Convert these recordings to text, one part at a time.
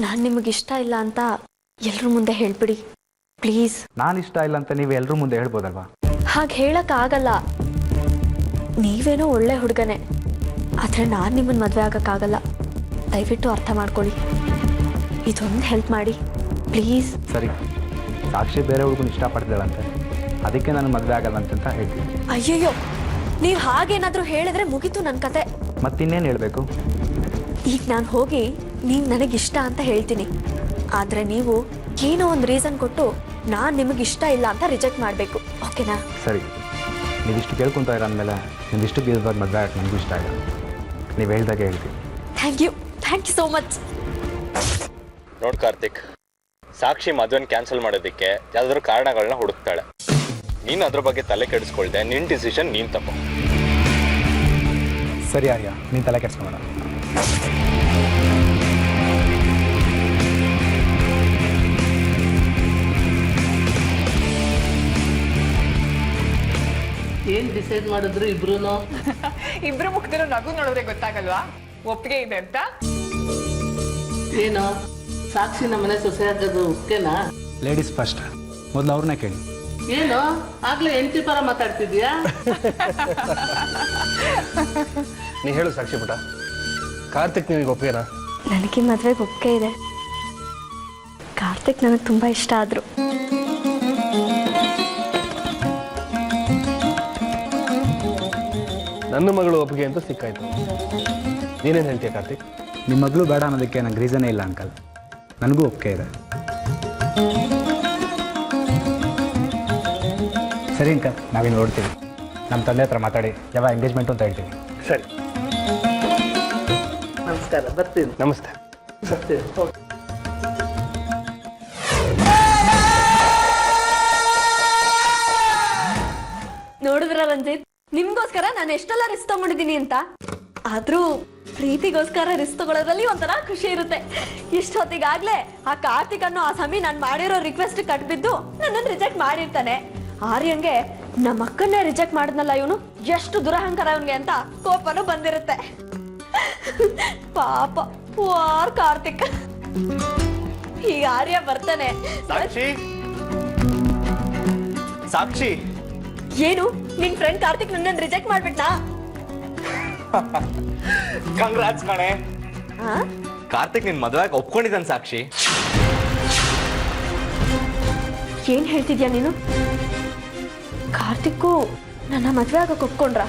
ನಾನು ನಿಮಗೆ ಇಷ್ಟ ಇಲ್ಲ ಅಂತ ಎಲ್ಲರ ಮುಂದೆ ಹೇಳ್ಬಿಡಿ ಪ್ಲೀಸ್. ನಾನು ಇಷ್ಟ ಇಲ್ಲ ಅಂತ ನೀವು ಎಲ್ಲರ ಮುಂದೆ ಹೇಳ್ಬೋದಲ್ವಾ? ಹಾಗೆ ಹೇಳೋಕ್ಕಾಗಲ್ಲ. ನೀವೇನೋ ಒಳ್ಳೆ ಹುಡುಗನೇ, ಆದರೆ ನಾನು ನಿಮ್ಮನ್ನು ಮದುವೆ ಆಗೋಕ್ಕಾಗಲ್ಲ. ದಯವಿಟ್ಟು ಅರ್ಥ ಮಾಡ್ಕೊಳ್ಳಿ. ಇದೊಂದು ಹೆಲ್ಪ್ ಮಾಡಿ ಪ್ಲೀಸ್. ಸರಿ, ಸಾಕ್ಷಿ ಬೇರೆ ಹುಡುಗನ ಇಷ್ಟಪಡ್ತಿದ್ದಾಳಂತೆ, ಅದಕ್ಕೆ ನಾನು ಮದುವೆ ಆಗಲ್ಲ ಅಂತ ಹೇಳ್ತೀನಿ. ಅಯ್ಯಯ್ಯೋ, ನೀವು ಹಾಗೇನಾದರೂ ಹೇಳಿದ್ರೆ ಮುಗೀತು ನನ್ನ ಕತೆ. ಮತ್ತಿನ್ನೇನು ಹೇಳಬೇಕು? ಈಗ ನಾನು ಹೋಗಿ ನೀವು ನನಗಿಷ್ಟ ಅಂತ ಹೇಳ್ತೀನಿ, ಆದರೆ ನೀವು ಏನೋ ಒಂದು ರೀಸನ್ ಕೊಟ್ಟು ನಾನು ನಿಮಗಿಷ್ಟ ಇಲ್ಲ ಅಂತ ರಿಜೆಕ್ಟ್ ಮಾಡಬೇಕು, ಓಕೆನಾ? ಸರಿ, ನೀವಿಷ್ಟು ಕೇಳ್ಕೊತಾ ಇರೋ ಅಂದಮೇಲೆ ನಿಮ್ಮಿಷ್ಟು ಬೀಳ್ಬಾರ್ದು ಮದುವೆ ಆಗಕ್ಕೆ ನನಗೂ ಇಷ್ಟ ಇಲ್ಲ. ನೀವು ಹೇಳ್ದಾಗೆ ಹೇಳ್ತೀನಿ. Thank you so much. ನೋಡ್ ಕಾರ್ತಿಕ್, ಸಾಕ್ಷಿ ಮದುವೆನ ಕ್ಯಾನ್ಸಲ್ ಮಾಡೋದಕ್ಕೆ ಯಾವ್ದಾದ್ರು ಕಾರಣಗಳನ್ನ ಹುಡುಕ್ತಾಳೆ. ನೀನು ಅದ್ರ ಬಗ್ಗೆ ತಲೆ ಕೆಡಿಸ್ಕೊಳ್ದೆ, ನಿನ್ನ ಡಿಸಿಷನ್ ನೀನು ತಗೋ. ಸರಿ ಆರ್ಯ, ನೀನು ತಲೆ ಕೆಡಿಸ್ಕೊಬೇಡ. ಏನ್ ಡಿಸೈಡ್ ಮಾಡಿದ್ರು ಇಬ್ರು? ಇಬ್ರು ಮುಖದಲ್ಲೂ ನಗು ನೋಡಿದ್ರೆ ಗೊತ್ತಾಗಲ್ವಾ ಒಪ್ಪಿಗೆ ಇದೆ ಅಂತ? ಏನೋ ಸಾಕ್ಷಿ ನಮ್ಮನೆ ಸೊಸೆ ಆಗೋದು ಓಕೆನಾ? ಲೇಡೀಸ್ ಫಸ್ಟ್, ಮೊದಲು ಅವ್ರನ್ನೇ ಕೇಳಿ. ಏನೋ ಆಗ್ಲೇ ಹೆಂಡತಿ ಪರ ಮಾತಾಡ್ತಿದ್ಯಾ? ನೀ ಹೇಳು ಸಾಕ್ಷಿ ಪುಟ, ಕಾರ್ತಿಕ್ ನಿನಗೆ ಒಪ್ಪಿಗೆನಾ? ನನಗೆ ಮದುವೆಗೆ ಒಪ್ಪಿಗೆ ಇದೆ. ಕಾರ್ತಿಕ್ ನನಗೆ ತುಂಬ ಇಷ್ಟ ಆದರು. ನನ್ನ ಮಗಳು ಒಪ್ಪಿಗೆ ಅಂತ ಸಿಕ್ಕಾಯ್ತು. ನೀನೇನು ಹೇಳ್ತೀಯ ಕಾರ್ತಿಕ್? ನಿಮ್ಮ ಮಗಳು ಬೇಡ ಅನ್ನೋದಕ್ಕೆ ನಂಗೆ ರೀಸನೇ ಇಲ್ಲ ಅಂಕಲ್. ನನಗೂ ಒಪ್ಪಿಗೆ ಇದೆ. ಸರಿ ಅಂಕಲ್, ನಾವಿನ್ನು ನೋಡ್ತೀವಿ. ನಮ್ಮ ತಂದೆ ಹತ್ರ ಮಾತಾಡಿ ಯಾವ ಎಂಗೇಜ್ಮೆಂಟು ಅಂತ ಹೇಳ್ತೀವಿ. ಸರಿ, ನಮಸ್ಕಾರ, ಬರ್ತೀನಿ. ನಮಸ್ತೆ. ಬರ್ತೀನಿ. ನೋಡಿದ್ರ ರಂಜಿತ್, ನಿಮ್ಗೋಸ್ಕರ ನಾನು ಎಷ್ಟೆಲ್ಲ ರಿಸ್ಕ್ ತಗೊಂಡಿದ್ದೀನಿ ಅಂತ. ಆದ್ರೂ ಪ್ರೀತಿಗೋಸ್ಕರ ರಿಸ್ಕ್ ತಗೊಳ್ಳೋದ್ರಲ್ಲಿ ಒಂಥರ ಖುಷಿ ಇರುತ್ತೆ. ಇಷ್ಟೊತ್ತಿಗಾಗ್ಲೇ ಆ ಕಾರ್ತಿಕ್ ಅನ್ನೋ ಆ ಸಮಯ ನಾನು ಮಾಡಿರೋ ರಿಕ್ವೆಸ್ಟ್ ಕಟ್ಬಿದ್ದು ನನ್ನನ್ನು ರಿಜೆಕ್ಟ್ ಮಾಡಿರ್ತಾನೆ. ಆರ್ಯಂಗೆ ನಮ್ಮ ಅಕ್ಕನ್ನೇ ರಿಜೆಕ್ಟ್ ಮಾಡಿದ್ನಲ್ಲ ಇವನು, ಎಷ್ಟು ದುರಹಂಕಾರ ಇವನ್ಗೆ ಅಂತ ಕೋಪನೂ ಬಂದಿರುತ್ತೆ. ಪಾಪ ವಾರ್ ಕಾರ್ತಿಕ್. ಈಗ ಆರ್ಯ ಬರ್ತಾನೆ. ಸಾಕ್ಷಿ, ಸಾಕ್ಷಿ, ಏನು ನಿನ್ ಫ್ರೆಂಡ್ ಕಾರ್ತಿಕ್ ನನ್ನ ರಿಜೆಕ್ಟ್ ಮಾಡ್ಬಿಟ್ನಾ? ಕಂಗ್ರಾಟ್ಸ್ ಕಣೆ. ಕಾರ್ತಿಕ್ ನಿನ್ ಮದುವೆಗೆ ಒಪ್ಕೊಂಡಿದ್ದಾನೆ ಸಾಕ್ಷಿ. ಏನ್ ಹೇಳ್ತಿದ್ಯಾ ನೀನು? ಕಾರ್ತಿಕ್ಕು ನನ್ನ ಮದ್ವೆ ಆಗಕ್ಕೆ ಒಪ್ಕೊಂಡ್ರ?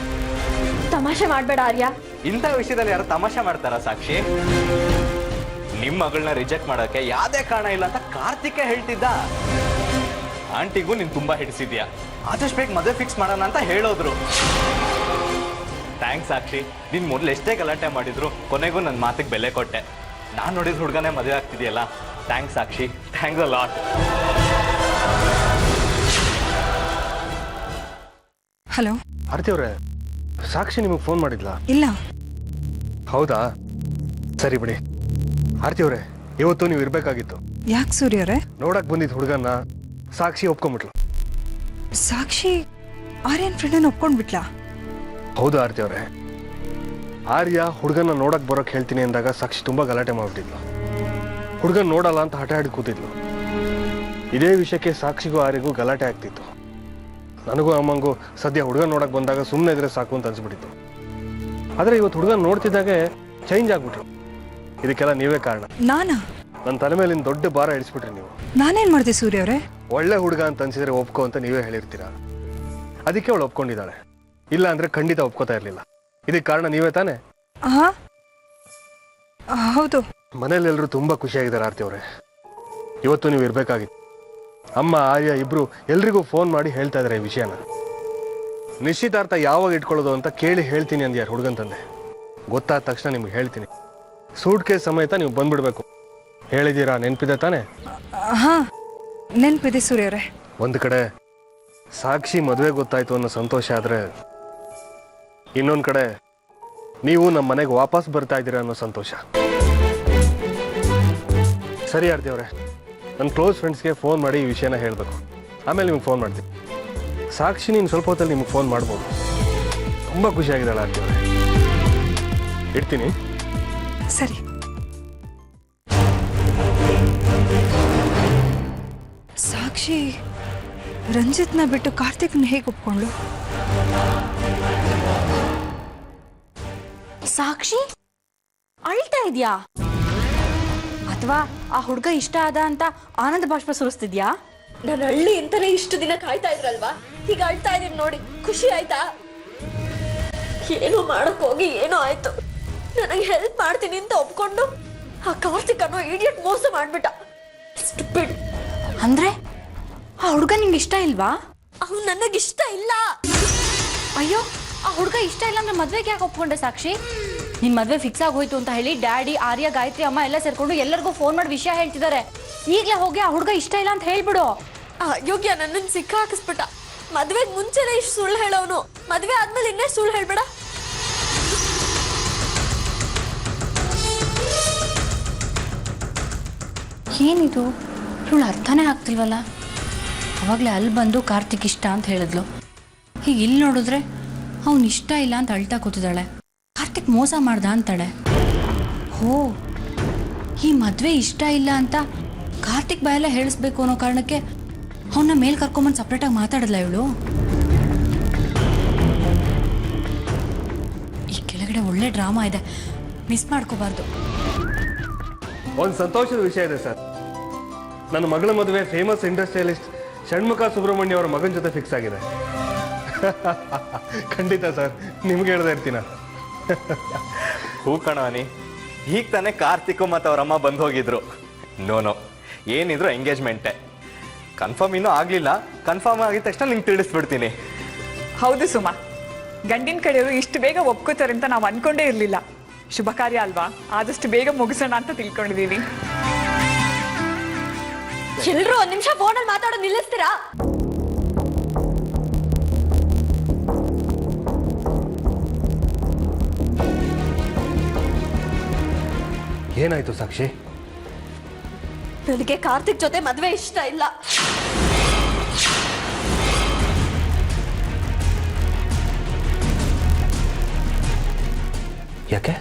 ತಮಾಷೆ ಮಾಡ್ಬೇಡ ಆರ್ಯ. ಇಂಥ ವಿಷಯದಲ್ಲಿ ಯಾರು ತಮಾಷೆ ಮಾಡ್ತಾರ ಸಾಕ್ಷಿ? ನಿಮ್ ಮಗಳನ್ನ ರಿಜೆಕ್ಟ್ ಮಾಡೋಕೆ ಯಾವ್ದೇ ಕಾರಣ ಇಲ್ಲ ಅಂತ ಕಾರ್ತಿಕೇ ಹೇಳ್ತಿದ್ದ. ಆಂಟಿಗೂ ನೀನ್ ತುಂಬಾ ಹಿಡಿಸಿದ್ಯಾ, ಆದಷ್ಟು ಬೇಗ ಮದುವೆ ಫಿಕ್ಸ್ ಮಾಡೋಣ ಅಂತ ಹೇಳೋದ್ರು. ಥ್ಯಾಂಕ್ಸ್ ಸಾಕ್ಷಿ, ನೀನ್ ಮೊದಲು ಎಷ್ಟೇ ಗಲಾಟೆ ಮಾಡಿದ್ರು ಕೊನೆಗೂ ನನ್ನ ಮಾತಿಗೆ ಬೆಲೆ ಕೊಟ್ಟೆ. ನಾನು ನೋಡಿದ ಹುಡುಗನೇ ಮದುವೆ ಆಗ್ತಿದೆಯಲ್ಲ. Thanks Sakshi, thanks a lot. Hello Aarti ಅವರೇ, ಸಾಕ್ಷಿ ನಿಮಗೆ ಫೋನ್ ಮಾಡಿದ್ಲಾ? ಇಲ್ಲ. ಹೌದಾ, ಸರಿ ಬಿಡಿ. ಆರತಿ ಅವರೇ, ಇವತ್ತು ನೀವು ಇರಬೇಕಾಗಿತ್ತು. ಯಾಕೆ ಸೂರ್ಯ ಅವರೇ? ನೋಡಕ್ ಬಂದಿದ್ದ ಹುಡುಗನ್ನ ಸಾಕ್ಷಿ ಒಪ್ಕೊಂಡ್ಬಿಟ್ಲು. ಸಾಕ್ಷಿ ಆರ್ಯನ್ ಫ್ರೆಂಡನ್ನು ಒಪ್ಕೊಂಡ್ಬಿಟ್ಲಾ? ಹೌದು ಆರತಿ ಅವರೇ, ಆರ್ಯ ಹುಡುಗನ ನೋಡಕ್ ಬರೋಕ್ ಹೇಳ್ತೀನಿ ಅಂದಾಗ ಸಾಕ್ಷಿ ತುಂಬಾ ಗಲಾಟೆ ಮಾಡ್ಬಿಟ್ಟಿದ್ಲು. ಹುಡುಗನ್ ನೋಡಲ್ಲ ಅಂತ ಹಠ ಹಿಡಿದು ಕೂತಿದ್ಲು. ಇದೇ ವಿಷಯಕ್ಕೆ ಸಾಕ್ಷಿಗೂ ಆರ್ಯಗೂ ಗಲಾಟೆ ಆಗ್ತಿತ್ತು. ನನಗೂ ಅಮ್ಮಂಗೂ ಸದ್ಯ ಹುಡುಗನ್ ನೋಡಕ್ ಬಂದಾಗ ಸುಮ್ಮನೆ ಇದ್ರೆ ಸಾಕು ಅಂತ ಅನ್ಸ್ಬಿಟ್ಟಿತ್ತು. ಆದ್ರೆ ಇವತ್ತು ಹುಡುಗನ್ ನೋಡ್ತಿದ್ದಾಗೆ ಚೇಂಜ್ ಆಗ್ಬಿಟ್ರು. ಇದಕ್ಕೆಲ್ಲ ನೀವೇ ಕಾರಣ. ನಾನಾ? ನನ್ನ ತಲೆ ಮೇಲಿನ ದೊಡ್ಡ ಭಾರ ಇಳಿಸ್ಬಿಟ್ರಿ ನೀವು. ನಾನೇನ್ ಮಾಡಿದೆ ಸೂರ್ಯ ಅವರೇ? ಒಳ್ಳೆ ಹುಡುಗ ಅಂತ ಅನ್ಸಿದ್ರೆ ಒಪ್ಕೋ ಅಂತ ನೀವೇ ಹೇಳಿರ್ತೀರಾ. ಅದಕ್ಕೆ ಅವಳು ಒಪ್ಕೊಂಡಿದ್ದಾಳೆ. ಇಲ್ಲ ಅಂದ್ರೆ ಖಂಡಿತ ಒಪ್ಕೋತಾ ಇರ್ಲಿಲ್ಲ. ಇದಕ್ಕೆ ಕಾರಣ ನೀವೇ ತಾನೆ? ಹೌದು. ಮನೇಲಿ ಎಲ್ಲರೂ ತುಂಬಾ ಖುಷಿಯಾಗಿದ್ದಾರೆ ಆರತಿ ಅವರೇ. ಇವತ್ತು ನೀವು ಇರ್ಬೇಕಾಗಿತ್ತು. ಅಮ್ಮ ಆರ್ಯ ಇಬ್ರು ಎಲ್ರಿಗೂ ಫೋನ್ ಮಾಡಿ ಹೇಳ್ತಾ ಇದಾರೆ ಈ ವಿಷಯನ. ನಿಶ್ಚಿತಾರ್ಥ ಯಾವಾಗ ಇಟ್ಕೊಳ್ಳೋದು ಅಂತ ಕೇಳಿ ಹೇಳ್ತೀನಿ ಅಂದ್ಯಾರು ಹುಡುಗನ್ ತಂದೆ. ಗೊತ್ತಾದ ತಕ್ಷಣ ನಿಮ್ಗೆ ಹೇಳ್ತೀನಿ. ಸೂಟ್ ಕೇಸ್ ಸಮೇತ ನೀವು ಬಂದ್ಬಿಡ್ಬೇಕು. ಹೇಳಿದ್ದೀರಾ? ನೆನ್ಪಿದೆ ತಾನೆ? ಹಾ, ನೆನ್ಪಿದೆ ಸೂರ್ಯ ಅವರೇ. ಒಂದು ಕಡೆ ಸಾಕ್ಷಿ ಮದುವೆ ಗೊತ್ತಾಯ್ತು ಅನ್ನೋ ಸಂತೋಷ ಆದ್ರೆ, ಇನ್ನೊಂದು ಕಡೆ ನೀವು ನಮ್ಮ ಮನೆಗೆ ವಾಪಸ್ ಬರ್ತಾ ಇದ್ದೀರಾ ಅನ್ನೋ ಸಂತೋಷ. ಸರಿ ಆರತಿ ಅವರೇ, ನನ್ನ ಕ್ಲೋಸ್ ಫ್ರೆಂಡ್ಸ್ಗೆ ಫೋನ್ ಮಾಡಿ ಈ ವಿಷಯನ ಹೇಳಬೇಕು. ಆಮೇಲೆ ನಿಮ್ಗೆ ಫೋನ್ ಮಾಡ್ತೀನಿ. ಸಾಕ್ಷಿ ನೀನು ಸ್ವಲ್ಪ ಹೊತ್ತಲ್ಲಿ ನಿಮಗೆ ಫೋನ್ ಮಾಡ್ಬೋದು. ತುಂಬ ಖುಷಿಯಾಗಿದ್ದಾಳೆ ಆರತಿ ಅವರೇ. ಇಡ್ತೀನಿ. ಸರಿ. ಸಾಕ್ಷಿ ರಂಜಿತ್ನ ಬಿಟ್ಟು ಕಾರ್ತಿಕ್ನ ಹೇಗೆ ಒಪ್ಕೊಂಡ್ಳು? ಸಾಕ್ಷಿ ಅಳ್ತಾ ಇದ್ಯಾ? ಅಥವಾ ಆ ಹುಡ್ಗ ಇಷ್ಟ ಆದ ಅಂತ ಆನಂದ ಬಾಷ್ಪ ಸುರಿಸ್ತಿದ್ಯಾ? ನಾನು ಹಳ್ಳಿ ಅಂತಾನೆ ಇಷ್ಟು ದಿನ ಕಾಯ್ತಾ ಇದ್ರಲ್ವಾ, ಈಗ ಅಳ್ತಾ ಇದೀನಿ ನೋಡಿ, ಖುಷಿ ಆಯ್ತಾ? ಏನೋ ಮಾಡಕ್ ಹೋಗಿ ಏನೋ ಆಯ್ತು. ನನಗೆ ಹೆಲ್ಪ್ ಮಾಡ್ತೀನಿ ಅಂತ ಒಪ್ಕೊಂಡು ಆ ಕಾರ್ತಿಕ್ ಅನ್ನೋ ಇಡಿಯಟ್ ಮೋಸ ಮಾಡ್ಬಿಟ್ಟ. ಸ್ಟುಪಿಡ್. ಅಂದ್ರೆ ಆ ಹುಡ್ಗ ನಿಂಗೆ ಇಷ್ಟ ಇಲ್ವಾ? ಅವ್ನು ನನಗಿಷ್ಟ ಇಲ್ಲ. ಅಯ್ಯೋ, ಆ ಹುಡ್ಗ ಇಷ್ಟ ಇಲ್ಲ ಅಂದ್ರೆ ಮದ್ವೆಗೆ ಯಾಕೆ ಒಪ್ಕೊಂಡೆ ಸಾಕ್ಷಿ? ನಿನ್ ಮದ್ವೆ ಫಿಕ್ಸ್ ಆಗೋಯ್ತು ಅಂತ ಹೇಳಿ ಡ್ಯಾಡಿ, ಆರ್ಯ, ಗಾಯತ್ರಿ ಅಮ್ಮ ಎಲ್ಲ ಸೇರ್ಕೊಂಡು ಎಲ್ಲರಿಗೂ ಫೋನ್ ಮಾಡಿ ವಿಷಯ ಹೇಳ್ತಿದ್ದಾರೆ. ಈಗ್ಲೇ ಹೋಗಿ ಆ ಹುಡ್ಗ ಇಷ್ಟ ಇಲ್ಲ ಅಂತ ಹೇಳ್ಬಿಡು. ಯೋಗ್ಯ ನನ್ನನ್ನು ಸಿಕ್ಕ ಹಾಕಿಸ್ಬಿಟ್ಟ. ಮದ್ವೆಗ್ ಮುಂಚೆನೆ ಇಷ್ಟು ಸುಳ್ಳು ಹೇಳೋನು, ಮದ್ವೆ ಆದ್ಮೇಲೆ ಇನ್ನೇ ಸುಳ್ಳು ಹೇಳ್ಬೇಡ. ಏನಿದು, ಇವಳು ಅರ್ಥನೇ ಆಗ್ತಿಲ್ವಲ್ಲ. ಅವಾಗಲೇ ಅಲ್ಲಿ ಬಂದು ಕಾರ್ತಿಕ್ ಇಷ್ಟ ಅಂತ ಹೇಳಿದ್ಲು, ಹೀಗೆ ಇಲ್ಲಿ ನೋಡಿದ್ರೆ ಅವ್ನು ಇಷ್ಟ ಇಲ್ಲ ಅಂತ ಅಳ್ತಾ ಕೂತಿದ್ದಾಳೆ. ಕಾರ್ತಿಕ್ ಮೋಸ ಮಾಡ್ದ ಅಂತಾಳೆ. ಹೋ, ಈ ಮದುವೆ ಇಷ್ಟ ಇಲ್ಲ ಅಂತ ಕಾರ್ತಿಕ್ ಬಾಯೆಲ್ಲ ಹೇಳಿಸ್ಬೇಕು ಅನ್ನೋ ಕಾರಣಕ್ಕೆ ಅವನ್ನ ಮೇಲ್ ಕರ್ಕೊಂಬಂದು ಸಪ್ರೇಟಾಗಿ ಮಾತಾಡಿದ್ಲ ಇವಳು. ಈ ಕೆಳಗಡೆ ಒಳ್ಳೆ ಡ್ರಾಮಾ ಇದೆ, ಮಿಸ್ ಮಾಡ್ಕೋಬಾರ್ದು. ಒಂದು ಸಂತೋಷದ ವಿಷಯ ಇದೆ ಸರ್. ನನ್ನ ಮಗಳ ಮದುವೆ ಫೇಮಸ್ ಇಂಡಸ್ಟ್ರಿಯಲಿಸ್ಟ್ ಷಣ್ಮುಖ ಸುಬ್ರಹ್ಮಣ್ಯ ಅವರ ಮಗನ ಜೊತೆ ಫಿಕ್ಸ್ ಆಗಿದೆ. ಖಂಡಿತ ಸರ್, ನಿಮ್ಗೆ ಹೇಳ್ದೆ ಇರ್ತೀನ. ಹೂ ಕಣವನಿ, ಈಗ ತಾನೇ ಕಾರ್ತಿಕ್ ಮತ್ತು ಅವರಮ್ಮ ಬಂದು ಹೋಗಿದ್ರು. ನೋ, ಏನಿದ್ರು ಎಂಗೇಜ್ಮೆಂಟೇ. ಕನ್ಫರ್ಮ್ ಇನ್ನೂ ಆಗಲಿಲ್ಲ. ಕನ್ಫರ್ಮ್ ಆಗಿದ ತಕ್ಷಣ ನಿಂಗೆ ತಿಳಿಸ್ಬಿಡ್ತೀನಿ. ಹೌದು ಸುಮಾ, ಗಂಡಿನ ಕಡೆಯವರು ಇಷ್ಟು ಬೇಗ ಒಪ್ಕೋತಾರೆ ಅಂತ ನಾವು ಅನ್ಕೊಂಡೇ ಇರಲಿಲ್ಲ. ಶುಭ ಕಾರ್ಯ ಅಲ್ವಾ, ಆದಷ್ಟು ಬೇಗ ಮುಗಿಸೋಣ ಅಂತ ತಿಳ್ಕೊಂಡಿದ್ದೀವಿ. ಎಲ್ರು ಒಂದ್ ನಿಮಿಷ ಫೋನಲ್ಲಿ ಮಾತಾಡೋದು ನಿಲ್ಲಿಸ್ತೀರಾ? ಏನಾಯ್ತು ಸಾಕ್ಷಿ? ನನಗೆ ಕಾರ್ತಿಕ್ ಜೊತೆ ಮದ್ವೆ ಇಷ್ಟ ಇಲ್ಲ. ಯಾಕೆ?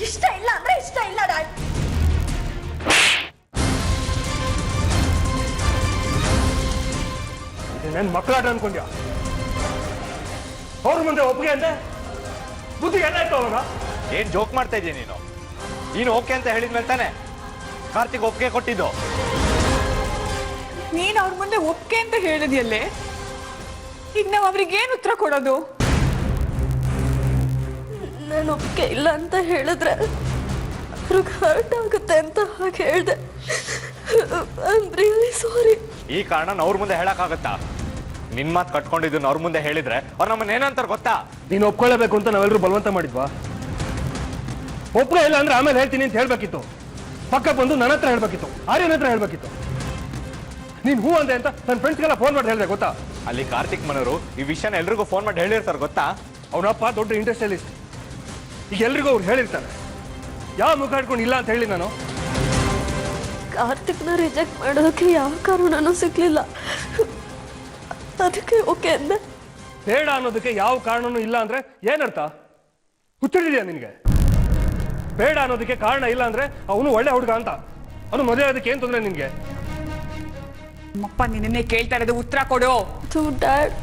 ಇಷ್ಟ ಇಲ್ಲ ಅಂದ್ರೆ ಇಷ್ಟ ಇಲ್ಲ ಡ್ಯಾಡ್. ನನ್ನ ಮಕ್ಕಳಾಟ ಅನ್ಕೊಂಡ್ಯಾ? ಅವ್ರ ಮುಂದೆ ಒಪ್ಪಿಗೆ ಅಂತೆ ಬುದ್ಧಿ ಏನಾಯ್ತು ಅವಾಗ? ಏನ್ ಜೋಕ್ ಮಾಡ್ತಾ ಇದೀಯ ನೀನು? ನೀನು ಓಕೆ ಅಂತ ಹೇಳಿದ್ಮೇಲೆ ತಾನೆ ಕಾರ್ತಿಕ್ ಒಪ್ಪಿಗೆ ಕೊಟ್ಟಿದ್ದು. ನೀನು ಅವ್ರ ಮುಂದೆ ಒಪ್ಕೆ ಅಂತ ಹೇಳಿದ್ಯಲ್ಲೇ, ಈಗ ನಾವು ಅವ್ರಿಗೆ ಏನು ಉತ್ತರ ಕೊಡೋದು? ನಾನು ಒಪ್ಪಿಗೆ ಇಲ್ಲ ಅಂತ ಹೇಳಿದ್ರೆ ಅವ್ರಿಗೆ ಹರ್ಟ್ ಆಗುತ್ತೆ ಅಂತ ಹಾಗೆ ಹೇಳ್ದೆ. I am really sorry. ಈ ಕಾರಣ ಅವ್ರ ಮುಂದೆ ಹೇಳಕ್ಕಾಗತ್ತಾ? ನಿನ್ ಮಾತು ಕಟ್ಕೊಂಡಿದ್ದು ಅವ್ರ ಮುಂದೆ ಹೇಳಿದ್ರೆ ಅವ್ರು ನಮ್ಮನ್ನ ಏನಂತಾರೆ ಗೊತ್ತಾ? ನೀನು ಒಪ್ಕೊಳ್ಳೇಬೇಕು ಅಂತ ನಾವೆಲ್ಲರೂ ಬಲವಂತ ಮಾಡಿದ್ವಾ? ಒಪ್ಪಿಗೆ ಇಲ್ಲ ಅಂದ್ರೆ ಆಮೇಲೆ ಹೇಳ್ತೀನಿ ಅಂತ ಹೇಳ್ಬೇಕಿತ್ತು. ಪಕ್ಕ ಬಂದು ನನ್ನ ಹತ್ರ ಹೇಳ್ಬೇಕಿತ್ತು, ಆರ್ಯನ ಹತ್ರ ಹೇಳ್ಬೇಕಿತ್ತು. ನೀನ್ ಹೂ ಅಂದೆ ಅಂತ ನನ್ನ ಫ್ರೆಂಡ್ಸ್ಗೆಲ್ಲ ಫೋನ್ ಮಾಡಿ ಹೇಳಿದೆ ಗೊತ್ತಾ? ಅಲ್ಲಿ ಕಾರ್ತಿಕ್ ಮನವರು ಈ ವಿಷಯನ ಎಲ್ರಿಗೂ ಫೋನ್ ಮಾಡಿ ಹೇಳಿರ್ತಾರೆ ಗೊತ್ತಾ? ಅವನಪ್ಪ ದೊಡ್ಡ ಇಂಡಸ್ಟ್ರಿಯಲಿಸ್ಟ್. ಈಗ ಎಲ್ರಿಗೂ ಅವ್ರು ಹೇಳಿರ್ತಾರೆ. ಯಾವ ಮುಖ ಇಟ್ಕೊಂಡು ಇಲ್ಲ ಅಂತ ಹೇಳಿ ನಾನು? ಕಾರ್ತಿಕ್ನ ರಿಜೆಕ್ಟ್ ಮಾಡೋದಕ್ಕೆ ಯಾವ ಕಾರಣನೂ ಸಿಗ್ಲಿಲ್ಲ, ಅದಕ್ಕೆ ಓಕೆ ಅಂದೆ. ಬೇಡ ಅನ್ನೋದಕ್ಕೆ ಯಾವ ಕಾರಣನೂ ಇಲ್ಲ ಅಂದ್ರೆ ಏನರ್ಥ? ಹುಚ್ಚಿಡಿದ್ಯಾ ನಿನಗೆ? ಬೇಡ ಅನ್ನೋದಕ್ಕೆ ಕಾರಣ ಇಲ್ಲ ಅಂದ್ರೆ ಅವನು ಒಳ್ಳೆ ಹುಡುಗ ಅಂತ. ಅವನು ಮದುವೆ ಆಗೋದಕ್ಕೆ ಏನ್ ತೊಂದರೆ ನಿನ್ಗೆ? ನಮ್ಮಪ್ಪ ನಿನ್ನೆ ಕೇಳ್ತಾ ಇರೋದು, ಉತ್ತರ ಕೊಡು. ಡ್ಯಾಡ್,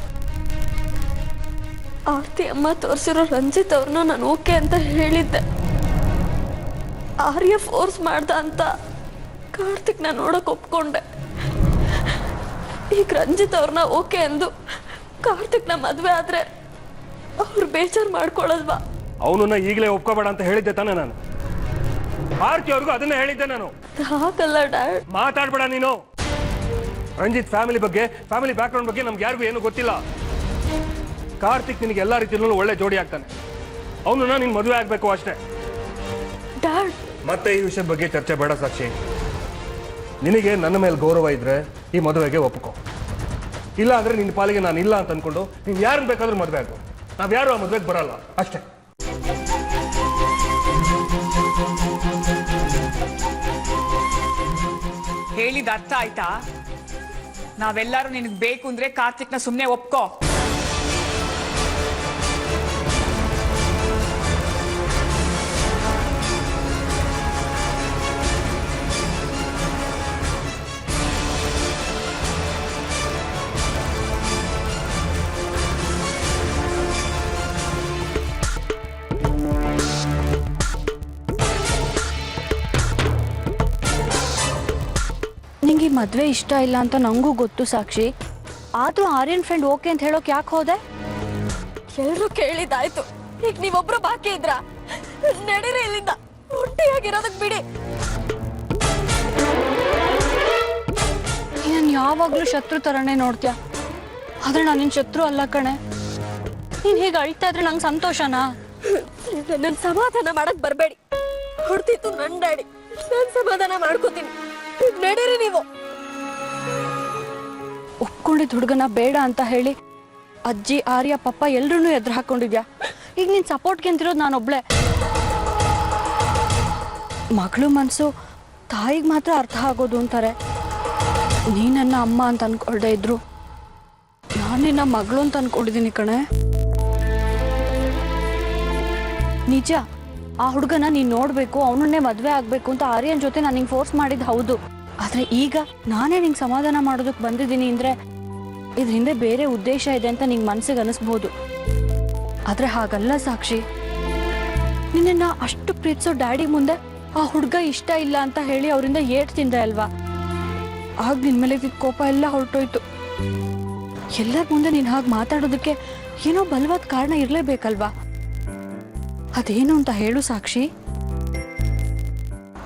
ಆರ್ತಿ ಅಮ್ಮ ತೋರಿಸಿರೋ ರಂಜಿತ್ ಅವ್ರನ್ನ ನಾನು ಓಕೆ ಅಂತ ಹೇಳಿದ್ದೆ. ಆರ್ಯ ಫೋರ್ಸ್ ಮಾಡ್ದ ಅಂತ ಕಾರ್ತಿಕ್ನ ನೋಡಕ್ ಒಪ್ಕೊಂಡೆ. ಈಗ ರಂಜಿತ್ ಅವ್ರನ್ನ ಓಕೆ ಅಂದು ಕಾರ್ತಿಕ್ನ ಮದ್ವೆ ಆದ್ರೆ ಅವ್ರು ಬೇಜಾರು ಮಾಡ್ಕೊಳ್ಳಲ್ವಾ? ಅವನನ್ನ ಈಗಲೇ ಒಪ್ಕೋಬೇಡ ಅಂತ ಹೇಳಿದ್ದೆ ತಾನೆ ನಾನು. ಆರ್ತಿ ಅವ್ರಿಗೂ ಅದನ್ನೇ ಹೇಳಿದ್ದೆ ನಾನು. ಹಾಗಲ್ಲ ಡ್ಯಾಡ್. ಮಾತಾಡ್ಬೇಡ ನೀನು. ರಂಜಿತ್ ಫ್ಯಾಮಿಲಿ ಬಗ್ಗೆ, ಫ್ಯಾಮಿಲಿ ಬ್ಯಾಕ್ಗ್ರೌಂಡ್ ಬಗ್ಗೆ ನಮ್ಗೆ ಯಾರಿಗೂ ಏನು ಗೊತ್ತಿಲ್ಲ. ಕಾರ್ತಿಕ್ ನಿನಗೆ ಎಲ್ಲಾ ರೀತಿಯಲ್ಲೂ ಒಳ್ಳೆ ಜೋಡಿ ಆಗ್ತಾನೆ. ಅವನನ್ನ ನೀನ್ ಮದುವೆ ಆಗ್ಬೇಕು ಅಷ್ಟೇ. ಡ್ಯಾಡ್, ಮತ್ತೆ ಈ ವಿಷಯದ ಬಗ್ಗೆ ಚರ್ಚೆ ಬೇಡ ಸಾಕ್ಷಿ. ನಿನಗೆ ನನ್ನ ಮೇಲೆ ಗೌರವ ಇದ್ರೆ ಈ ಮದುವೆಗೆ ಒಪ್ಕೋ. ಇಲ್ಲ ಅಂದ್ರೆ ನಿನ್ನ ಪಾಲಿಗೆ ನಾನು ಇಲ್ಲ ಅಂತ ಅನ್ಕೊಂಡು ನೀನ್ ಯಾರನ್ನ ಬೇಕಾದ್ರೂ ಮದುವೆ ಆಗು. ನಾವ್ಯಾರು ಆ ಮದುವೆಗೆ ಬರಲ್ಲ ಅಷ್ಟೇ. ಹೇಳಿದ ಅರ್ಥ ಆಯ್ತಾ? ನಾವೆಲ್ಲರೂ ನಿನಗೆ ಬೇಕು ಅಂದ್ರೆ ಕಾರ್ತಿಕ್ನ ಸುಮ್ಮನೆ ಒಪ್ಕೋ. ಮದುವೆ ಇಷ್ಟ ಇಲ್ಲ ಅಂತ ನನಗೂ ಗೊತ್ತು ಸಾಕ್ಷಿ. ಆದರೂ ಆರ್ಯನ್ ಫ್ರೆಂಡ್ ಓಕೆ ಅಂತ ಹೇಳೋಕೆ ಯಾಕೆ ಹೋದೆ? ಎಲ್ಲರೂ ಕೇಳಿದಾಯ್ತು, ಈಗ ನೀವೊಬ್ರು ಬಾಕಿ ಇದ್ರ ನಡೀರಿ ಇಲ್ಲಿಂದ, ಒಟ್ಟಿಯಾಗಿರೋದಕ್ಕೆ ಬಿಡಿ. ನೀನು ಯಾವಾಗಲೂ ಶತ್ರು ಥರನೇ ನೋಡ್ತೀಯ, ಆದ್ರೆ ನಾನು ನಿನ್ನ ಶತ್ರು ಅಲ್ಲ ಕಣೆ. ನೀನು ಹೀಗೆ ಅಳ್ತಾ ಇದ್ರೆ ನಂಗೆ ಸಂತೋಷನಾ? ನನ್ನ ಸಮಾಧಾನ ಮಾಡಕ್ ಬರಬೇಡಿ. ಹೊಡ್ತಿತ್ತು ನನ್ನ ಡ್ಯಾಡಿ, ನಾನು ಸಮಾಧಾನ ಮಾಡ್ಕೋತೀನಿ. ನಡೀರಿ ನೀವು. ಒಪ್ಕೊಂಡಿದ್ದ ಹುಡುಗನ ಬೇಡ ಅಂತ ಹೇಳಿ ಅಜ್ಜಿ, ಆರ್ಯ, ಪಪ್ಪ ಎಲ್ರೂ ಎದುರು ಹಾಕೊಂಡಿದ್ಯಾ. ಈಗ ನಿನ್ ಸಪೋರ್ಟ್ಗೆ ಅಂತಿರೋದು ನಾನೊಬ್ಳೆ. ಮಗಳು ಮನಸ್ಸು ತಾಯಿಗೆ ಮಾತ್ರ ಅರ್ಥ ಆಗೋದು ಅಂತಾರೆ. ನೀ ನನ್ನ ಅಮ್ಮ ಅಂತ ಅನ್ಕೊಳ್ದೆ ಇದ್ರು ನಾನು ನಿನ್ನ ಮಗಳು ಅಂತ ಅನ್ಕೊಂಡಿದ್ದೀನಿ ಕಣೆ. ನಿಜ, ಆ ಹುಡುಗನ ನೀನ್ ನೋಡ್ಬೇಕು, ಅವನನ್ನೇ ಮದ್ವೆ ಆಗ್ಬೇಕು ಅಂತ ಆರ್ಯನ್ ಜೊತೆ ನಾನು ನಿಂಗೆ ಫೋರ್ಸ್ ಮಾಡಿದ್ ಹೌದು. ಆದ್ರೆ ಈಗ ನಾನೇ ನಿಂಗೆ ಸಮಾಧಾನ ಮಾಡೋದಕ್ಕೆ ಬಂದಿದ್ದೀನಿ ಅಂದ್ರೆ ಇದ್ರ ಹಿಂದೆ ಬೇರೆ ಉದ್ದೇಶ ಇದೆ ಅಂತ ನಿಂಗೆ ಮನ್ಸಿಗೆ ಅನಿಸ್ಬೋದು. ಆದ್ರೆ ಹಾಗಲ್ಲ ಸಾಕ್ಷಿ. ನಿನ್ನ ಅಷ್ಟು ಪ್ರೀತಿಸೋ ಡ್ಯಾಡಿ ಮುಂದೆ ಆ ಹುಡುಗ ಇಷ್ಟ ಇಲ್ಲ ಅಂತ ಹೇಳಿ ಅವರಿಂದ ಏಟ್ ತಿಂದೆ ಅಲ್ವಾ? ಆಗ ನಿನ್ ಮೇಲೆ ಕೋಪ ಎಲ್ಲ ಹೊರಟೋಯ್ತು. ಎಲ್ಲರ ಮುಂದೆ ನೀನ್ ಹಾಗೆ ಮಾತಾಡೋದಕ್ಕೆ ಏನೋ ಬಲವಾದ ಕಾರಣ ಇರ್ಲೇಬೇಕಲ್ವಾ? ಅದೇನು ಅಂತ ಹೇಳು ಸಾಕ್ಷಿ.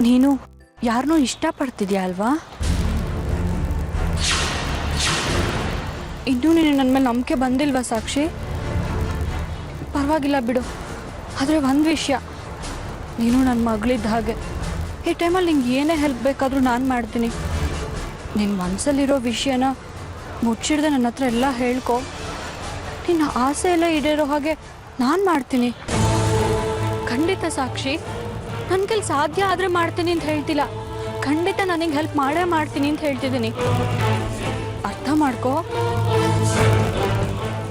ನೀನು ಯಾರನ್ನೋ ಇಷ್ಟಪಡ್ತಿದ್ಯಾ ಅಲ್ವಾ? ಇನ್ನೂ ನೀನು ನನ್ನ ಮೇಲೆ ನಂಬಿಕೆ ಬಂದಿಲ್ವಾ ಸಾಕ್ಷಿ? ಪರವಾಗಿಲ್ಲ ಬಿಡು. ಆದರೆ ಒಂದು ವಿಷಯ, ನೀನು ನನ್ನ ಮಗಳಿದ್ದ ಹಾಗೆ. ಈ ಟೈಮಲ್ಲಿ ನಿಂಗೆ ಏನೇ ಹೆಲ್ಪ್ ಬೇಕಾದರೂ ನಾನು ಮಾಡ್ತೀನಿ. ನಿನ್ನ ಮನಸ್ಸಲ್ಲಿರೋ ವಿಷಯನ ಮುಚ್ಚಿಡ್ದೆ ನನ್ನ ಹತ್ರ ಎಲ್ಲ ಹೇಳ್ಕೊ. ನಿನ್ನ ಆಸೆ ಎಲ್ಲ ಈಡೇರೋ ಹಾಗೆ ನಾನು ಮಾಡ್ತೀನಿ. ಖಂಡಿತ ಸಾಕ್ಷಿ, ನನ್ನ ಕೈಲಿ ಸಾಧ್ಯ ಆದರೆ ಮಾಡ್ತೀನಿ ಅಂತ ಹೇಳ್ತಿಲ್ಲ. ಖಂಡಿತ ನನಗೆ ಹೆಲ್ಪ್ ಮಾಡೇ ಮಾಡ್ತೀನಿ ಅಂತ ಹೇಳ್ತಿದ್ದೀನಿ. ಅರ್ಥ ಮಾಡ್ಕೋ.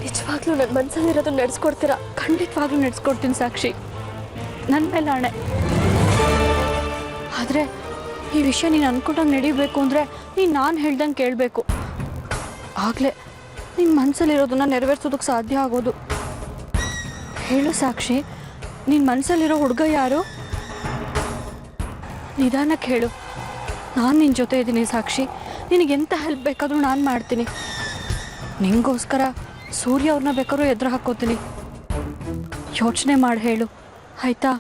ನಿಜವಾಗ್ಲೂ ನನ್ನ ಮನಸ್ಸಲ್ಲಿರೋದು ನಡೆಸ್ಕೊಡ್ತೀರಾ? ಖಂಡಿತವಾಗ್ಲೂ ನಡೆಸ್ಕೊಡ್ತೀನಿ ಸಾಕ್ಷಿ, ನನ್ನ ಮೇಲೆ ಆಣೆ. ಆದರೆ ಈ ವಿಷಯ ನೀನು ಅನ್ಕೊಂಡಂಗೆ ನಡೀಬೇಕು ಅಂದರೆ ನೀನು ನಾನು ಹೇಳ್ದಂಗೆ ಕೇಳಬೇಕು. ಆಗಲೇ ನಿನ್ನ ಮನಸ್ಸಲ್ಲಿರೋದನ್ನ ನೆರವೇರಿಸೋದಕ್ಕೆ ಸಾಧ್ಯ ಆಗೋದು. ಹೇಳು ಸಾಕ್ಷಿ, ನಿನ್ನ ಮನಸ್ಸಲ್ಲಿರೋ ಹುಡುಗ ಯಾರು? ನಿಧಾನಕ್ಕೆ ಹೇಳು. ನಾನು ನಿನ್ನ ಜೊತೆ ಇದ್ದೀನಿ ಸಾಕ್ಷಿ. ನಿನಗೆಂತ ಹೆಲ್ಪ್ ಬೇಕಾದರೂ ನಾನು ಮಾಡ್ತೀನಿ. ನಿಂಗೋಸ್ಕರ ಸೂರ್ಯ ಅವ್ರನ್ನ ಬೇಕಾದ್ರೂ ಎದುರು ಹಾಕೋತೀನಿ. ಯೋಚನೆ ಮಾಡಿ ಹೇಳು, ಆಯ್ತಾ?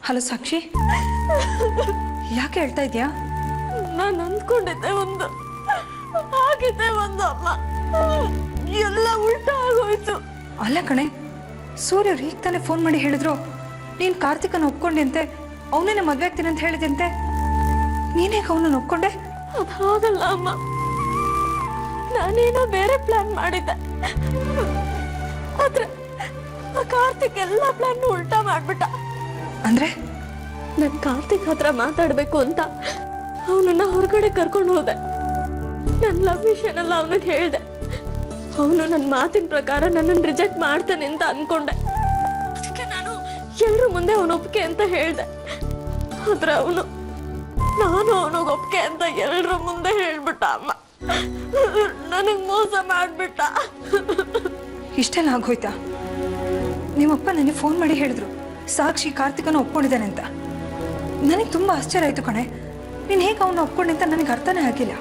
ಹಲೋ ಸಾಕ್ಷಿ, ಯಾಕೆ ಹೇಳ್ತಾ ಇದೆಯಾ? ನಾನು ಅಂದ್ಕೊಂಡಿದ್ದೆ ಒಂದು, ಆಗಿದ್ದೆ ಒಂದು. ಅಮ್ಮ, ಎಲ್ಲ ಉಲ್ಟಾ ಆಗೋಯ್ತು. ಅಲ್ಲ ಕಣೆ, ಸೂರ್ಯ ಅವ್ರು ಈಗ ತಾನೇ ಫೋನ್ ಮಾಡಿ ಹೇಳಿದ್ರು ನೀನು ಕಾರ್ತಿಕನ ಒಪ್ಕೊಂಡೆ, ಅವನೇನೆ ಮದುವೆ ಆಗ್ತೀನಿ ಅಂತ ಹೇಳಿದಂತೆ. ನೀನೇಗ ಅವನನ್ನು ಒಪ್ಕೊಂಡೆ? ಅದಾಗಲ್ಲ ಅಮ್ಮ, ನಾನೇನೋ ಬೇರೆ ಪ್ಲಾನ್ ಮಾಡಿದ್ದೆ. ಆದ್ರೆ ಆ ಕಾರ್ತಿಕ್ ಎಲ್ಲ ಪ್ಲಾನ್ ಉಲ್ಟಾ ಮಾಡ್ಬಿಟ್ಟ. ಅಂದ್ರೆ ನನ್ ಕಾರ್ತಿಕ್ ಹತ್ರ ಮಾತಾಡ್ಬೇಕು ಅಂತ ಅವನನ್ನ ಹೊರಗಡೆ ಕರ್ಕೊಂಡು ಹೋದೆ. ನನ್ನ ಲವ್ ವಿಷಯನೆಲ್ಲ ಅವನಿಗೆ ಹೇಳ್ದೆ. ಅವನು ನನ್ನ ಮಾತಿನ ಪ್ರಕಾರ ನನ್ನನ್ನು ರಿಜೆಕ್ಟ್ ಮಾಡ್ತಾನೆ ಅಂತ ಅನ್ಕೊಂಡೆ. ಅದಕ್ಕೆ ನಾನು ಎಲ್ರ ಮುಂದೆ ಅವನ ಒಪ್ಪಿಗೆ ಅಂತ ಹೇಳ್ದೆ. ಆದ್ರೆ ನಾನು ಅವನಿಗೆ ಒಪ್ಪಿಗೆ ಅಂತ ಎಲ್ರ ಮುಂದೆ ಹೇಳ್ಬಿಟ್ಟ. ಅಮ್ಮ, ನನಗ್ ಮೋಸ ಮಾಡ್ಬಿಟ್ಟ. ಇಷ್ಟೆಲ್ಲ ಆಗೋಯ್ತಾ? ನಿಮ್ಮಪ್ಪ ನನಗೆ ಫೋನ್ ಮಾಡಿ ಹೇಳಿದ್ರು ಸಾಕ್ಷಿ ಕಾರ್ತಿಕನ ಒಪ್ಕೊಂಡಿದ್ದಾನೆ ಅಂತ. ನನಗೆ ತುಂಬಾ ಆಶ್ಚರ್ಯ ಆಯ್ತು ಕಣೆ. ನೀನು ಹೇಗೆ ಅವನ್ನ ಒಪ್ಕೊಂಡೆ ಅಂತ ನನಗೆ ಅರ್ಥನೇ ಆಗಿಲ್ಲ.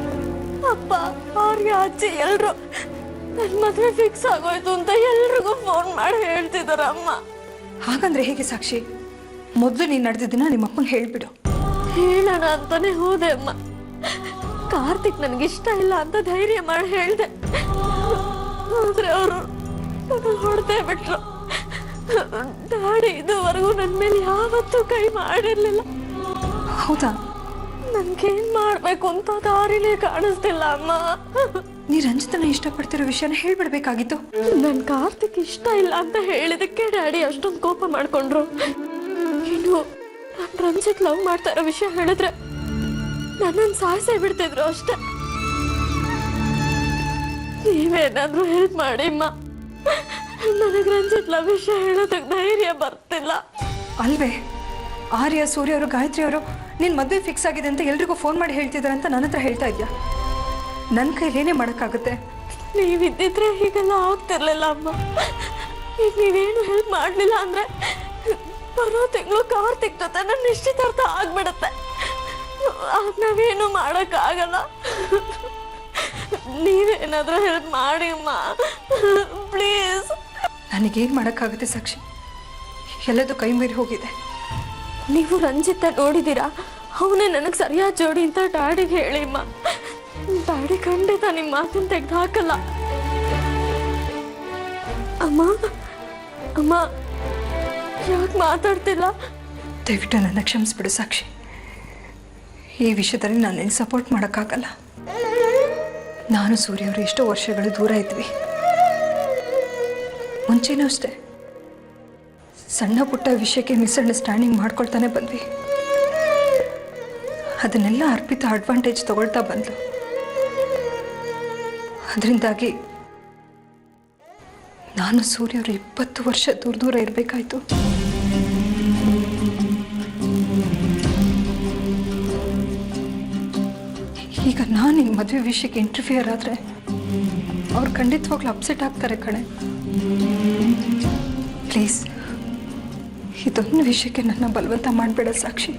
ಅಪ್ಪ, ಅವ್ರಿಗೆ ಅಜ್ಜಿ ಎಲ್ರು ನನ್ನ ಮದುವೆ ಫಿಕ್ಸ್ ಆಗೋಯ್ತು ಅಂತ ಎಲ್ರಿಗೂ ಫೋನ್ ಮಾಡಿ ಹೇಳ್ತಿದಾರ. ಅಮ್ಮ, ಹಾಗಂದ್ರೆ ಹೇಗೆ ಸಾಕ್ಷಿ? ಮೊದಲು ನೀನು ನಡೆದಿದ್ದನ್ನ ನಿಮ್ಮಪ್ಪಂಗೆ ಹೇಳ್ಬಿಡು. ಹೇಳೋಣ ಅಂತಾನೆ ಹೋದೆ ಅಮ್ಮ. ಕಾರ್ತಿಕ್ ನನಗಿಷ್ಟ ಇಲ್ಲ ಅಂತ ಧೈರ್ಯ ಮಾಡಿ ಹೇಳ್ದೆ. ಆದ್ರೆ ಅವರು ಹೊಡೆದೇ ಬಿಟ್ರು. ಡ್ಯಾಡಿ ಇದುವರೆಗೂ ನನ್ನ ಮೇಲೆ ಯಾವತ್ತೂ ಕೈ ಮಾಡಿರ್ಲಿಲ್ಲ. ಹೌದಾ? ನನ್ಗೇನ್ ಮಾಡ್ಬೇಕು ಅಂತ ದಾರಿನೇ ಕಾಣಿಸ್ತಿಲ್ಲ ಅಮ್ಮ. ನೀ ರಂಜಿತನ ಇಷ್ಟಪಡ್ತಿರೋ ವಿಷಯನ ಹೇಳ್ಬಿಡ್ಬೇಕಾಗಿತ್ತು. ನನ್ ಕಾರ್ತಿಕ್ ಇಷ್ಟ ಇಲ್ಲ ಅಂತ ಹೇಳಿದಕ್ಕೆ ಡ್ಯಾಡಿ ಅಷ್ಟೊಂದು ಕೋಪ ಮಾಡ್ಕೊಂಡ್ರು. ಇನ್ನು ನಾನ್ ರಂಜಿತ್ ಲವ್ ಮಾಡ್ತಾ ಇರೋ ವಿಷಯ ಹೇಳಿದ್ರೆ ನನ್ನನ್ನು ಸಾಯಿಸೇ ಬಿಡ್ತಿದ್ರು ಅಷ್ಟೆ. ನೀವೇನಾದ್ರೂ ಹೆಲ್ಪ್ ಮಾಡಿ ಅಮ್ಮ. ನನಗೆ ರಂಜಿತ್ ಲವ್ ವಿಷಯ ಹೇಳೋದಕ್ಕೆ ಧೈರ್ಯ ಬರ್ತಿಲ್ಲ. ಅಲ್ವೇ, ಆರ್ಯ, ಸೂರ್ಯ ಅವರು, ಗಾಯತ್ರಿ ಅವರು ನಿನ್ನ ಮದುವೆ ಫಿಕ್ಸ್ ಆಗಿದೆ ಅಂತ ಎಲ್ರಿಗೂ ಫೋನ್ ಮಾಡಿ ಹೇಳ್ತಿದ್ದಾರೆ ಅಂತ ನನ್ನ ಹತ್ರ ಹೇಳ್ತಾ ಇದ್ಯಾ? ನನ್ನ ಕೈಲೇನೇ ಮಾಡೋಕ್ಕಾಗುತ್ತೆ. ನೀವಿದ್ದಿದ್ರೆ ಹೀಗೆಲ್ಲ ಆಗ್ತಿರ್ಲಿಲ್ಲ ಅಮ್ಮ. ಈಗ ನೀವೇನು ಹೆಲ್ಪ್ ಮಾಡಲಿಲ್ಲ ಅಂದ್ರೆ ಬರೋ ತಿಂಗಳು ಕಾರ್ತಿಕ್ ಜೊತೆ ನನ್ನ ನಿಶ್ಚಿತಾರ್ಥ ಆಗ್ಬಿಡುತ್ತೆ. ಆಗ ನಾವೇನು ಮಾಡೋಕ್ಕಾಗಲ್ಲ. ನೀವೇನಾದ್ರೂ ಹೆಲ್ಪ್ ಮಾಡಿ ಅಮ್ಮ, ಪ್ಲೀಸ್. ನನಗೇನು ಮಾಡೋಕ್ಕಾಗುತ್ತೆ ಸಾಕ್ಷಿ? ಎಲ್ಲದೂ ಕೈ ಮೀರಿ ಹೋಗಿದೆ. ನೀವು ರಂಜಿತ ನೋಡಿದ್ದೀರಾ? ಅವನೇ ನನಗೆ ಸರಿಯಾದ ಜೋಡಿ ಅಂತ ಡ್ಯಾಡಿಗೆ ಹೇಳಿ ಅಮ್ಮ. ಡ್ಯಾಡಿ ಖಂಡಿತ ನಿಮ್ಮ ಮಾತನ್ನು ತೆಗೆದು ಹಾಕಲ್ಲ. ಅಮ್ಮ ಅಮ್ಮ ಯಾಕೆ ಮಾತಾಡ್ತಿಲ್ಲ? ದಯವಿಟ್ಟು ನನ್ನ ಕ್ಷಮಿಸ್ಬಿಡು ಸಾಕ್ಷಿ. ಈ ವಿಷಯದಲ್ಲಿ ನಾನು ನಿನ್ನ ಸಪೋರ್ಟ್ ಮಾಡೋಕ್ಕಾಗಲ್ಲ. ನಾನು ಸೂರ್ಯ ಅವರು ಎಷ್ಟೋ ವರ್ಷಗಳು ದೂರ ಇದ್ವಿ. ಮುಂಚೆನೂ ಅಷ್ಟೇ ಸಣ್ಣ ಪುಟ್ಟ ವಿಷಯಕ್ಕೆ ಮಿಸ್ಅಂಡರ್ಸ್ಟ್ಯಾಂಡಿಂಗ್ ಮಾಡ್ಕೊಳ್ತಾನೆ ಬಂದ್ವಿ. ಅದನ್ನೆಲ್ಲ ಅರ್ಪಿತ ಅಡ್ವಾಂಟೇಜ್ ತಗೊಳ್ತಾ ಬಂದ್ಲು. ಅದರಿಂದಾಗಿ ನಾನು ಸೂರ್ಯ ಅವರು 20 ವರ್ಷ ದೂರ ಇರಬೇಕಾಯ್ತು. ಈಗ ನಾನು ನಿನ್ನ ಮದುವೆ ವಿಷಯಕ್ಕೆ ಇಂಟರ್ಫಿಯರ್ ಆದರೆ ಅವ್ರು ಖಂಡಿತವಾಗ್ಲೂ ಅಪ್ಸೆಟ್ ಆಗ್ತಾರೆ ಕಣೆ. ಪ್ಲೀಸ್ ಇದೊಂದು ವಿಷಯಕ್ಕೆ ನನ್ನ ಬಲವಂತ ಮಾಡಬೇಡ ಸಾಕ್ಷಿ.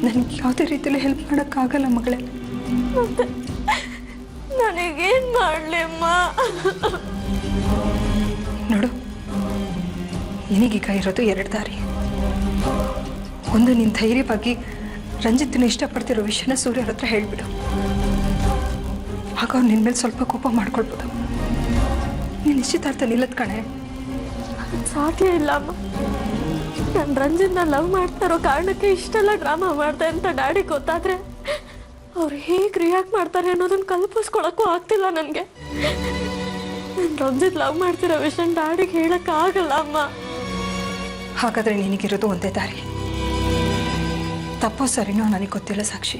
ನನಗೆ ಯಾವುದೇ ರೀತಿಯಲ್ಲಿ ಹೆಲ್ಪ್ ಮಾಡೋಕ್ಕಾಗಲ್ಲ ಮಗಳೇ. ನನಗೇನು ಮಾಡಲಿ ಅಮ್ಮ? ನೋಡು, ನಿನಗೀಗ ಇರೋದು 2 ದಾರಿ. ಒಂದು, ನಿನ್ನ ಧೈರ್ಯವಾಗಿ ರಂಜಿತ್ನ ಇಷ್ಟಪಡ್ತಿರೋ ವಿಷಯನ ಸೂರ್ಯ ಅವ್ರ ಹತ್ರ ಹೇಳಿಬಿಡು. ಆಗ ಅವ್ರು ನಿನ್ನ ಮೇಲೆ ಸ್ವಲ್ಪ ಕೋಪ ಮಾಡ್ಕೊಳ್ಬೋದು. ನೀನು ನಿಶ್ಚಿತಾರ್ಥ ನಿಲ್ಲದ್ ಕಣೆ. ಸಾಧ್ಯ ಇಲ್ಲ ಅಮ್ಮ. ನಾನು ರಂಜಿತ್ನ ಲವ್ ಮಾಡ್ತಾ ಇರೋ ಕಾರಣಕ್ಕೆ ಇಷ್ಟೆಲ್ಲ ಡ್ರಾಮಾ ಮಾಡ್ದೆ ಅಂತ ಡ್ಯಾಡಿ ಗೊತ್ತಾದ್ರೆ ಅವ್ರು ಹೇಗೆ ರಿಯಾಕ್ಟ್ ಮಾಡ್ತಾರೆ ಅನ್ನೋದನ್ನ ಕಲ್ಪಿಸ್ಕೊಳಕ್ಕೂ ಆಗ್ತಿಲ್ಲ ನನಗೆ. ನಾನು ರಂಜಿತ್ ಲವ್ ಮಾಡ್ತಿರೋ ವಿಷಯ ಡ್ಯಾಡಿಗೆ ಹೇಳಕ್ಕಾಗಲ್ಲ ಅಮ್ಮ. ಹಾಗಾದರೆ ನಿನಗಿರೋದು ಒಂದೇ ದಾರಿ. ತಪ್ಪೋ ಸರಿನೋ ನನಗೆ ಗೊತ್ತಿಲ್ಲ ಸಾಕ್ಷಿ.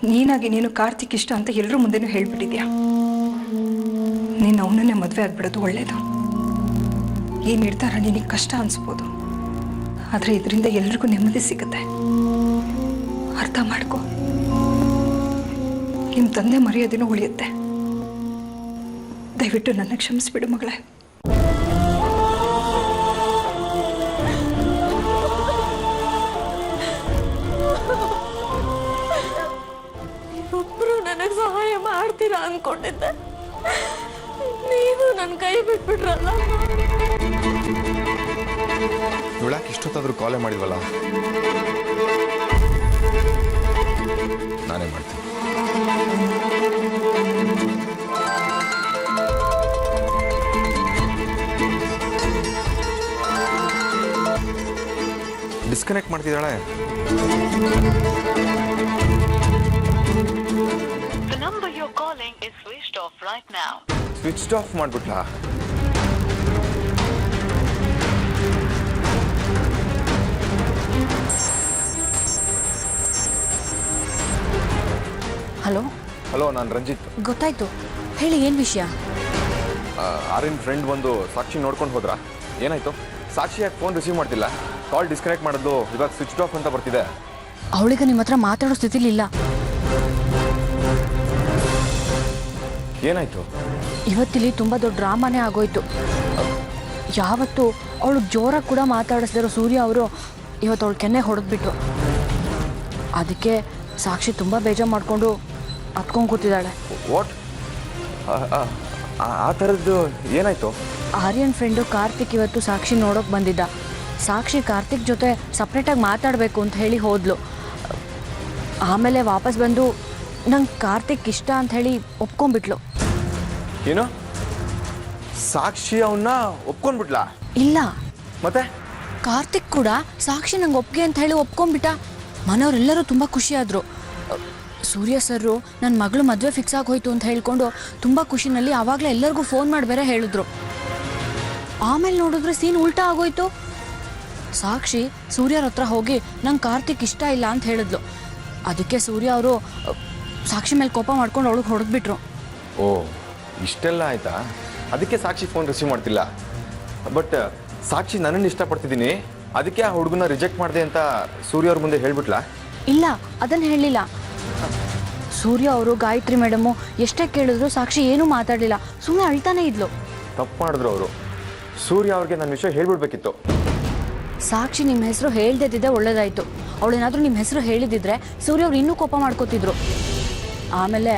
ನೀನಾಗಿ ನೀನು ಕಾರ್ತಿಕ್ ಇಷ್ಟ ಅಂತ ಎಲ್ಲರೂ ಮುಂದೆನೂ ಹೇಳ್ಬಿಟ್ಟಿದ್ಯಾ. ನೀನು ಅವನನ್ನೇ ಮದುವೆ ಆಗ್ಬಿಡೋದು ಒಳ್ಳೇದು. ಈ ನಿರ್ಧಾರ ನಿನಗೆ ಕಷ್ಟ ಅನಿಸ್ಬೋದು, ಆದರೆ ಇದರಿಂದ ಎಲ್ರಿಗೂ ನೆಮ್ಮದಿ ಸಿಗುತ್ತೆ. ಅರ್ಥ ಮಾಡ್ಕೊ. ನಿಮ್ಮ ತಂದೆ ಮರ್ಯಾದೆನೂ ಉಳಿಯುತ್ತೆ. ದಯವಿಟ್ಟು ನನ್ನ ಕ್ಷಮಿಸ್ಬಿಡು ಮಗಳೇ. ಒಬ್ಬರು ನನಗೆ ಸಹಾಯ ಮಾಡ್ತೀರಾ ಅನ್ಕೊಂಡಿದ್ದೆ. ನೀವು ನನ್ನ ಕೈ ಬಿಟ್ಬಿಟ್ರಲ್ಲ. ಇವಳಾಕೆ ಇಷ್ಟೊತ್ತಾದ್ರೂ ಕಾಲೇ ಮಾಡಿದ್ವಲ್ಲ, ನಾನೇ ಮಾಡ್ತೀನಿ. ಡಿಸ್ಕನೆಕ್ಟ್ ಮಾಡ್ತಿದ್ದಾಳೆ. The number you're calling is switched off right now. Switch off ಮಾಡ್ಬಿಟ್ಲಾ? ಹಲೋ ಹಲೋ, ನಾನು ರಂಜಿತ್. ಗೊತ್ತಾಯ್ತು, ಹೇಳಿ ಏನು ವಿಷಯ? ಆರಿನ್ ಫ್ರೆಂಡ್ ಬಂದು ಸಾಕ್ಷಿ ನೋಡ್ಕೊಂಡು ಹೋದ್ರಾ? ಏನಾಯ್ತು? ಸಾಕ್ಷಿ ಯಾಕೆ ಫೋನ್ ರಿಸೀವ್ ಮಾಡ್ತಿಲ್ಲ? ಕಾಲ್ ಡಿಸ್ಕನೆಕ್ಟ್ ಮಾಡಿದ್ದು ಇವಾಗ ಸ್ವಿಚ್ ಆಫ್ ಅಂತ ಬರ್ತಿದೆ. ಅವಳಿಗೆ ನಿಮ್ಮ ಹತ್ರ ಮಾತಾಡೋ ಸ್ಥಿತಿಲಿಲ್ಲ. ಏನಾಯ್ತು? ಇವತ್ತಿಲ್ಲಿ ತುಂಬ ದೊಡ್ಡ ಡ್ರಾಮಾನೇ ಆಗೋಯ್ತು. ಯಾವತ್ತು ಅವಳು ಜೋರಾಗಿ ಕೂಡ ಮಾತಾಡಿಸ್ದಿರೋ ಸೂರ್ಯ ಅವರು ಇವತ್ತು ಅವಳು ಕೆನ್ನೆ ಹೊಡೆದ್ಬಿಟ್ರು. ಅದಕ್ಕೆ ಸಾಕ್ಷಿ ತುಂಬ ಬೇಜಾರು ಮಾಡಿಕೊಂಡು ಹತ್ಕೊಂಡು ಕೂತಿದ್ದಾಳೆ. ವಾಟ್? ಆ ಥರದ್ದು ಏನಾಯ್ತು? ಆರ್ಯನ್ ಫ್ರೆಂಡು ಕಾರ್ತಿಕ್ ಇವತ್ತು ಸಾಕ್ಷಿ ನೋಡೋಕೆ ಬಂದಿದ್ದ. ಸಾಕ್ಷಿ ಕಾರ್ತಿಕ್ ಜೊತೆ ಸಪ್ರೇಟಾಗಿ ಮಾತಾಡಬೇಕು ಅಂತ ಹೇಳಿ ಹೋದ್ಲು. ಆಮೇಲೆ ವಾಪಸ್ ಬಂದು ನಂಗೆ ಕಾರ್ತಿಕ್ ಇಷ್ಟ ಅಂತ ಹೇಳಿ ಒಪ್ಕೊಂಡ್ಬಿಟ್ಲು. ಏನು? ಸಾಕ್ಷಿ ಅವನ್ನ ಒಪ್ಕೊಂಡ್ಬಿಟ್ಲಾ? ಇಲ್ಲ, ಮತ್ತೆ ಕಾರ್ತಿಕ್ ಕೂಡ ಸಾಕ್ಷಿ ನಂಗೆ ಒಪ್ಗೆ ಅಂತ ಹೇಳಿ ಒಪ್ಕೊಂಡ್ಬಿಟ್ಟ. ಮನೆಯವರೆಲ್ಲರೂ ತುಂಬ ಖುಷಿಯಾದರು. ಸೂರ್ಯ ಸರ್ರು ನನ್ನ ಮಗಳು ಮದುವೆ ಫಿಕ್ಸ್ ಆಗೋಯ್ತು ಅಂತ ಹೇಳ್ಕೊಂಡು ತುಂಬ ಖುಷಿನಲ್ಲಿ ಆವಾಗಲೇ ಎಲ್ಲರಿಗೂ ಫೋನ್ ಮಾಡಿ ಬೇರೆ ಹೇಳಿದ್ರು. ಆಮೇಲೆ ನೋಡಿದ್ರೆ ಸೀನ್ ಉಲ್ಟಾ ಆಗೋಯ್ತು. ಸಾಕ್ಷಿ ಸೂರ್ಯರ ಹತ್ರ ಹೋಗಿ ನಂಗೆ ಕಾರ್ತಿಕ್ ಇಷ್ಟ ಇಲ್ಲ ಅಂತ ಹೇಳಿದ್ಲು. ಅದಕ್ಕೆ ಸೂರ್ಯ ಅವರು ಸಾಕ್ಷಿ ಮೇಲೆ ಕೋಪ ಮಾಡ್ಕೊಂಡು ಅವಳಿಗೆ ಹೊಡೆದ್ಬಿಟ್ರು. ಓ, ಇಷ್ಟೆಲ್ಲ ಆಯ್ತಾ? ಅದಕ್ಕೆ ಸಾಕ್ಷಿ ಫೋನ್ ರಿಸೀವ್ ಮಾಡ್ತಿಲ್ಲ. ಬಟ್ ಸಾಕ್ಷಿ ನನ್ನನ್ನು ಇಷ್ಟಪಡ್ತಿದ್ದೀನಿ, ಅದಕ್ಕೆ ಆ ಹುಡುಗನ ರಿಜೆಕ್ಟ್ ಮಾಡಿದೆ ಅಂತ ಸೂರ್ಯ ಅವ್ರ ಮುಂದೆ ಹೇಳ್ಬಿಟ್ಲಾ? ಇಲ್ಲ, ಅದನ್ನು ಹೇಳಲಿಲ್ಲ. ಸೂರ್ಯ ಅವರು ಗಾಯತ್ರಿ ಮೇಡಮು ಎಷ್ಟೇ ಕೇಳಿದ್ರು ಸಾಕ್ಷಿ ಏನೂ ಮಾತಾಡಲಿಲ್ಲ, ಸುಮ್ಮನೆ ಅಳ್ತಾನೆ ಇದ್ಲು. ತಪ್ಪು ಮಾಡಿದ್ರು ಅವರು. ಸೂರ್ಯ ಅವ್ರಿಗೆ ನನ್ನ ವಿಷಯ ಹೇಳ್ಬಿಡ್ಬೇಕಿತ್ತು. ಸಾಕ್ಷಿ ನಿಮ್ಮ ಹೆಸರು ಹೇಳ್ದಿದ್ದೆ ಒಳ್ಳೇದಾಯಿತು. ಅವಳೇನಾದರೂ ನಿಮ್ಮ ಹೆಸರು ಹೇಳಿದಿದ್ರೆ ಸೂರ್ಯ ಅವ್ರು ಇನ್ನೂ ಕೋಪ ಮಾಡ್ಕೋತಿದ್ರು. ಆಮೇಲೆ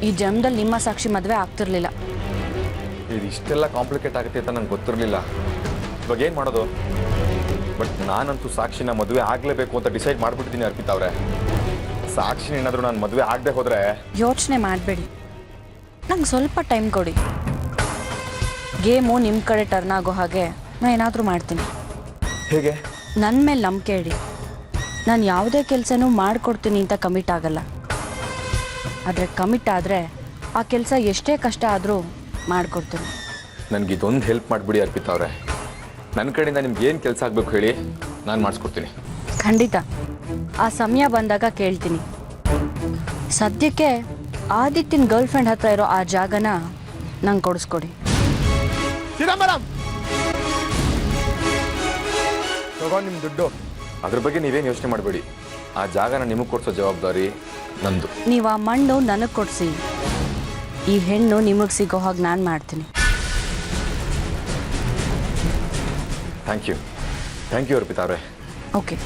ಈ ಜನ್ಮದಲ್ಲಿ ನಿಮ್ಮ ಸಾಕ್ಷಿ ಮದುವೆ ಆಗ್ತಿರ್ಲಿಲ್ಲ. ಇದು ಇಷ್ಟೆಲ್ಲ ಕಾಂಪ್ಲಿಕೇಟ್ ಆಗುತ್ತೆ ಅಂತ ನಂಗೆ ಗೊತ್ತಿರಲಿಲ್ಲ. ಇವಾಗ ಏನು ಮಾಡೋದು? ಬಟ್ ನಾನಂತೂ ಸಾಕ್ಷಿನ ಮದುವೆ ಆಗಲೇಬೇಕು ಅಂತ ಡಿಸೈಡ್ ಮಾಡಿಬಿಟ್ಟಿದ್ದೀನಿ ಅರ್ಪಿತಾ ಅವರೇ. ಸಾಕ್ಷಿನ ಏನಾದರೂ ನಾನು ಮದುವೆ ಆಗದೆ ಹೋದರೆ ಯೋಚನೆ ಮಾಡಬೇಡಿ, ನಂಗೆ ಸ್ವಲ್ಪ ಟೈಮ್ ಕೊಡಿ. ಗೇಮು ನಿಮ್ಮ ಕಡೆ ಟರ್ನ್ ಆಗೋ ಹಾಗೆ ನಾನು ಏನಾದರೂ ಮಾಡ್ತೀನಿ. ಹೇಗೆ? ನನ್ನ ಮೇಲೆ ನಂಬಿಕೆ ಇಡಿ. ನಾನು ಯಾವುದೇ ಕೆಲಸನೂ ಮಾಡಿಕೊಡ್ತೀನಿ ಅಂತ ಕಮಿಟ್ ಆಗಲ್ಲ. ಆದರೆ ಕಮಿಟ್ ಆದರೆ ಆ ಕೆಲಸ ಎಷ್ಟೇ ಕಷ್ಟ ಆದರೂ ಮಾಡಿಕೊಡ್ತೀನಿ. ನನಗಿದೊಂದು ಹೆಲ್ಪ್ ಮಾಡಿಬಿಡಿ ಅರ್ಪಿತಾ ಅವರೇ. ನನ್ನ ಕಡೆಯಿಂದ ನಿಮ್ಗೆ ಏನು ಕೆಲಸ ಆಗಬೇಕು ಹೇಳಿ, ನಾನು ಮಾಡಿಸ್ಕೊಡ್ತೀನಿ. ಖಂಡಿತ, ಆ ಸಮಯ ಬಂದಾಗ ಕೇಳ್ತೀನಿ. ಸದ್ಯಕ್ಕೆ ಆದಿತ್ಯನ ಗರ್ಲ್ ಫ್ರೆಂಡ್ ಹತ್ರ ಇರೋ ಆ ಜಾಗನ ನಂಗೆ ಕೊಡಿಸ್ಕೊಡಿ. ತಗೊಂಡು ನಿಮ್ಮ ದುಡ್ಡು. ಅದ್ರ ಬಗ್ಗೆ ನೀವೇನು ಯೋಚನೆ ಮಾಡಬೇಡಿ. ಆ ಜಾಗನ ನಿಮಗೆ ಕೊಡಿಸೋ ಜವಾಬ್ದಾರಿ ನಂದು. ನೀವು ಆ ಮಣ್ಣು ನನಗೆ ಕೊಡಿಸಿ, ಈ ಹೆಣ್ಣು ನಿಮಗೆ ಸಿಗೋ ಹಾಗೆ ನಾನು ಮಾಡ್ತೀನಿ. ಥ್ಯಾಂಕ್ ಯು ಅರ್ಪಿತಾ ಅವರೇ. ಓಕೆ.